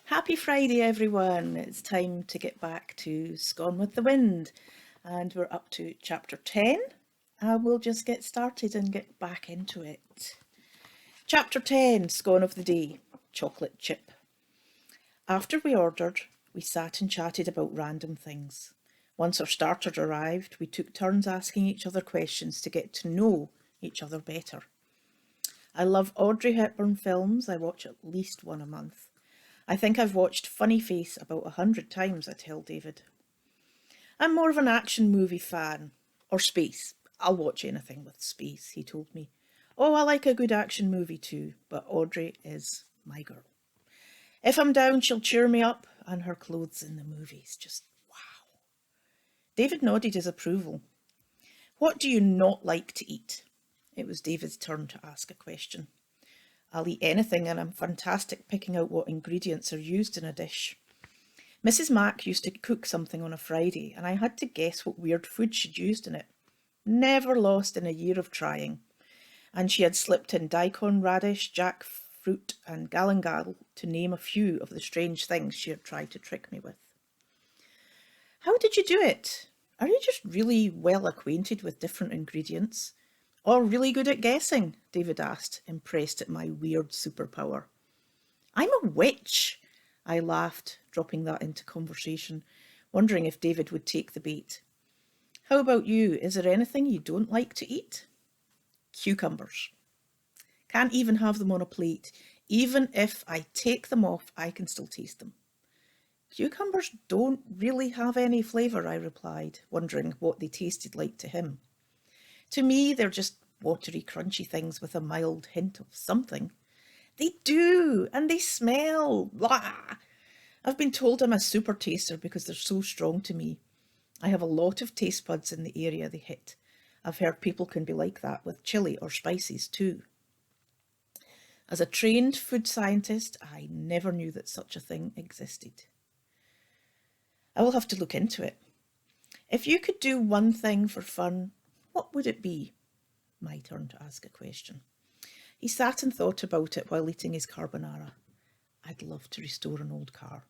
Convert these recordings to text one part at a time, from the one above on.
Happy Friday, everyone. It's time to get back to Gone with the Wind, and we're up to chapter 10. We'll just get started and get back into it. Chapter 10, Scone of the Day, Chocolate Chip. After we ordered, we sat and chatted about random things. Once our starters arrived, we took turns asking each other questions to get to know each other better. I love Audrey Hepburn films. I watch at least one a month. I think I've watched Funny Face about 100 times, I tell David. I'm more of an action movie fan. Or space. I'll watch anything with space, he told me. Oh, I like a good action movie too, but Audrey is my girl. If I'm down, she'll cheer me up, and her clothes in the movies, just wow. David nodded his approval. What do you not like to eat? It was David's turn to ask a question. I'll eat anything, and I'm fantastic picking out what ingredients are used in a dish. Mrs. Mack used to cook something on a Friday, and I had to guess what weird food she'd used in it. Never lost in a year of trying. And she had slipped in daikon, radish, jackfruit, and galangal, to name a few of the strange things she had tried to trick me with. How did you do it? Are you just really well acquainted with different ingredients? Or really good at guessing? David asked, impressed at my weird superpower. I'm a witch, I laughed, dropping that into conversation, wondering if David would take the bait. How about you? Is there anything you don't like to eat? Cucumbers. Can't even have them on a plate. Even if I take them off, I can still taste them. Cucumbers don't really have any flavour, I replied, wondering what they tasted like to him. To me, they're just watery, crunchy things with a mild hint of something. They do, and they smell. Blah! I've been told I'm a super taster because they're so strong to me. I have a lot of taste buds in the area they hit. I've heard people can be like that with chili or spices too. As a trained food scientist, I never knew that such a thing existed. I will have to look into it. If you could do one thing for fun, what would it be? My turn to ask a question. He sat and thought about it while eating his carbonara. I'd love to restore an old car.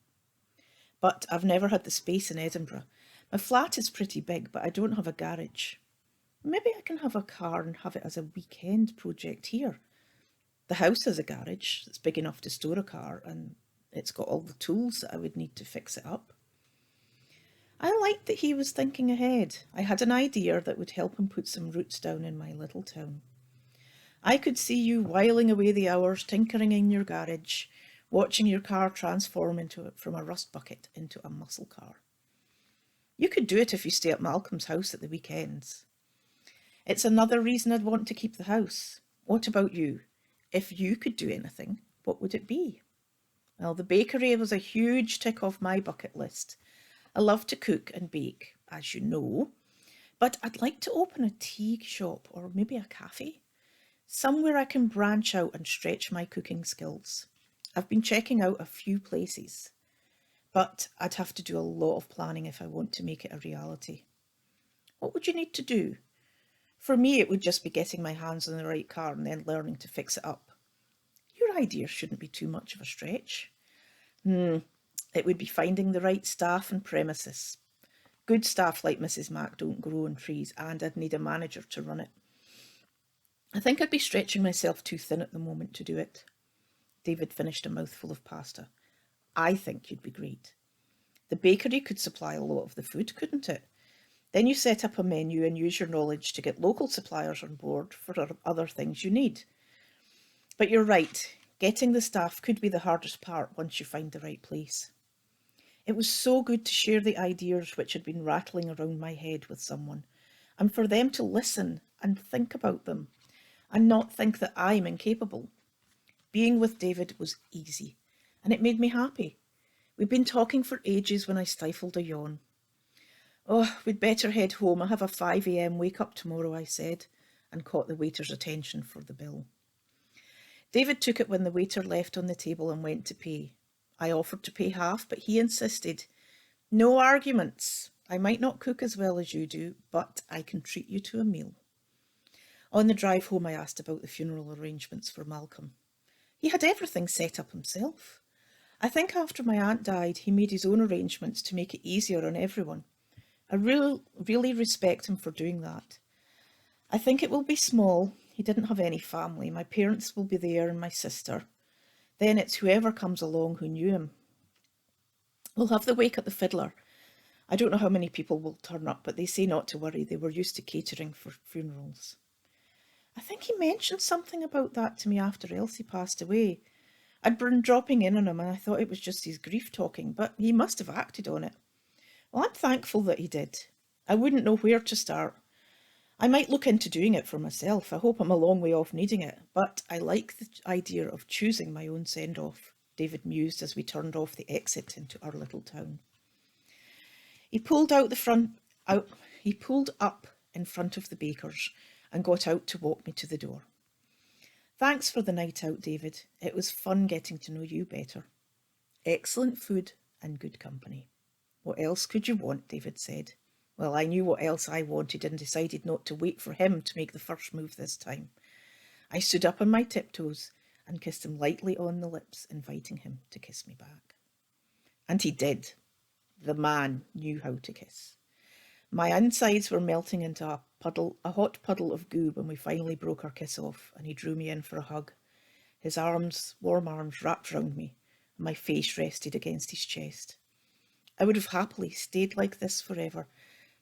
But I've never had the space in Edinburgh. My flat is pretty big, but I don't have a garage. Maybe I can have a car and have it as a weekend project here. The house has a garage that's big enough to store a car, and it's got all the tools that I would need to fix it up. I liked that he was thinking ahead. I had an idea that would help him put some roots down in my little town. I could see you whiling away the hours, tinkering in your garage, watching your car transform from a rust bucket into a muscle car. You could do it if you stay at Malcolm's house at the weekends. It's another reason I'd want to keep the house. What about you? If you could do anything, what would it be? Well, the bakery was a huge tick off my bucket list. I love to cook and bake, as you know, but I'd like to open a tea shop or maybe a cafe. Somewhere I can branch out and stretch my cooking skills. I've been checking out a few places, but I'd have to do a lot of planning if I want to make it a reality. What would you need to do? For me, it would just be getting my hands on the right car and then learning to fix it up. Your idea shouldn't be too much of a stretch. It would be finding the right staff and premises. Good staff like Mrs. Mack don't grow on trees, and I'd need a manager to run it. I think I'd be stretching myself too thin at the moment to do it. David finished a mouthful of pasta. I think you'd be great. The bakery could supply a lot of the food, couldn't it? Then you set up a menu and use your knowledge to get local suppliers on board for other things you need. But you're right, getting the staff could be the hardest part once you find the right place. It was so good to share the ideas which had been rattling around my head with someone, and for them to listen and think about them, and not think that I'm incapable. Being with David was easy, and it made me happy. We'd been talking for ages when I stifled a yawn. Oh, we'd better head home. I have a 5 a.m. wake up tomorrow, I said, and caught the waiter's attention for the bill. David took it when the waiter left on the table and went to pay. I offered to pay half, but he insisted. No arguments. I might not cook as well as you do, but I can treat you to a meal. On the drive home, I asked about the funeral arrangements for Malcolm. He had everything set up himself. I think after my aunt died, he made his own arrangements to make it easier on everyone. I really respect him for doing that. I think it will be small. He didn't have any family. My parents will be there and my sister. Then it's whoever comes along who knew him. We'll have the wake at the Fiddler. I don't know how many people will turn up, but they say not to worry. They were used to catering for funerals. I think he mentioned something about that to me after Elsie passed away. I'd been dropping in on him and I thought it was just his grief talking, but he must have acted on it. Well, I'm thankful that he did. I wouldn't know where to start. I might look into doing it for myself. I hope I'm a long way off needing it, but I like the idea of choosing my own send-off, David mused as we turned off the exit into our little town. He pulled up in front of the baker's and got out to walk me to the door. Thanks for the night out, David. It was fun getting to know you better. Excellent food and good company. What else could you want? David said. Well, I knew what else I wanted and decided not to wait for him to make the first move this time. I stood up on my tiptoes and kissed him lightly on the lips, inviting him to kiss me back. And he did. The man knew how to kiss. My insides were melting into a hot puddle of goo when we finally broke our kiss off, and he drew me in for a hug. His warm arms wrapped round me, and my face rested against his chest. I would have happily stayed like this forever,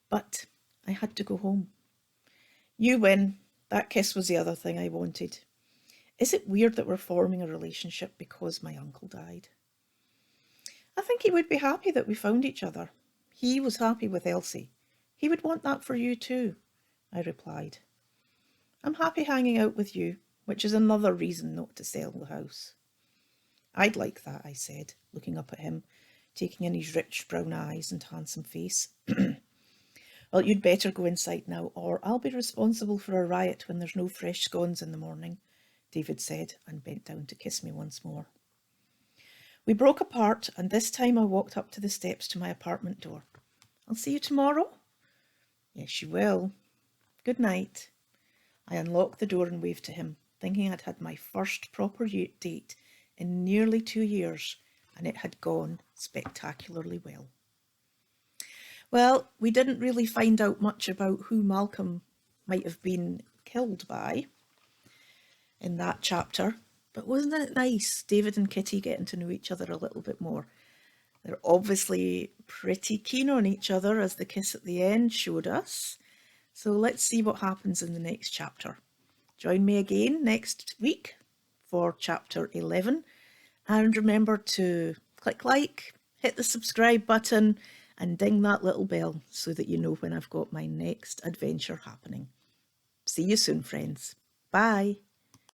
but I had to go home. You win. That kiss was the other thing I wanted. Is it weird that we're forming a relationship because my uncle died? I think he would be happy that we found each other. He was happy with Elsie. He would want that for you too, I replied. I'm happy hanging out with you, which is another reason not to sell the house. I'd like that, I said, looking up at him, taking in his rich brown eyes and handsome face. Well, you'd better go inside now, or I'll be responsible for a riot when there's no fresh scones in the morning, David said, and bent down to kiss me once more. We broke apart, and this time I walked up to the steps to my apartment door. I'll see you tomorrow? Yes, you will. Good night. I unlocked the door and waved to him, thinking I'd had my first proper date in nearly 2 years, and it had gone spectacularly well. Well, we didn't really find out much about who Malcolm might have been killed by in that chapter, but wasn't it nice, David and Kitty getting to know each other a little bit more? They're obviously pretty keen on each other, as the kiss at the end showed us. So let's see what happens in the next chapter. Join me again next week for chapter 11. And remember to click like, hit the subscribe button, and ding that little bell so that you know when I've got my next adventure happening. See you soon, friends. Bye.